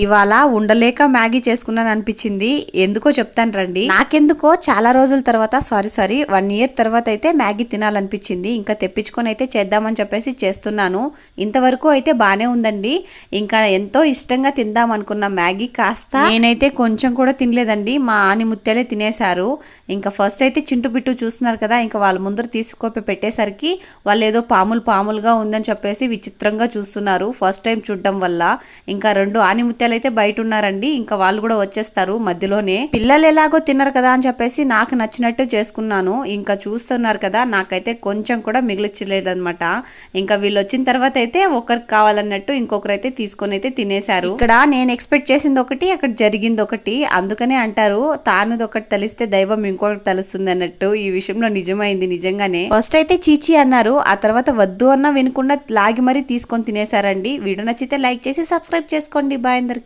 ఇవాళ ఉండలేక మ్యాగీ చేసుకున్నాను అనిపించింది. ఎందుకో చెప్తాను రండి. నాకెందుకో చాలా రోజుల తర్వాత సారీ 1 ఇయర్ తర్వాత అయితే మ్యాగీ తినాలనిపించింది. ఇంకా తెప్పించుకొని అయితే చేద్దామని చెప్పేసి చేస్తున్నాను. ఇంతవరకు అయితే బాగానే ఉందండి. ఇంకా ఎంతో ఇష్టంగా తిందాం అనుకున్న మ్యాగీ కాస్త నేనైతే కొంచెం కూడా తినలేదండి. మా ఆని ముత్యాలే తినేశారు. ఇంకా ఫస్ట్ అయితే చింటు బిట్టు చూస్తున్నారు కదా, ఇంకా వాళ్ళ ముందర తీసుకొని పెట్టేసరికి వాళ్ళు ఏదో పాములుగా ఉందని చెప్పేసి విచిత్రంగా చూస్తున్నారు ఫస్ట్ టైం చూడడం వల్ల. ఇంకా 2 ఆని ముత్యాలు అయితే బయట ఉన్నారండి. ఇంకా వాళ్ళు కూడా వచ్చేస్తారు మధ్యలోనే. పిల్లలు ఎలాగో తిన్నారు కదా అని చెప్పేసి నాకు నచ్చినట్టు చేసుకున్నాను. ఇంకా చూస్తున్నారు కదా, నాకైతే కొంచెం కూడా మిగిలిచ్చలేదన్నమాట. ఇంకా వీళ్ళు వచ్చిన తర్వాత అయితే ఒకరికి కావాలన్నట్టు ఇంకొకరు అయితే తీసుకొని అయితే తినేశారు. ఇక్కడ నేను ఎక్స్పెక్ట్ చేసింది ఒకటి, అక్కడ జరిగింది ఒకటి. అందుకనే అంటారు తానుది ఒకటి తెలిస్తే దైవం ఇంకొకటి తెలుస్తుంది అన్నట్టు. ఈ విషయంలో నిజమైంది నిజంగానే. ఫస్ట్ అయితే చీచి అన్నారు, ఆ తర్వాత వద్దు అన్న వినకుండా లాగి మరీ తీసుకొని తినేశారండి. వీడియో నచ్చితే లైక్ చేసి సబ్స్క్రైబ్ చేసుకోండి. బాయ్ అందరికి.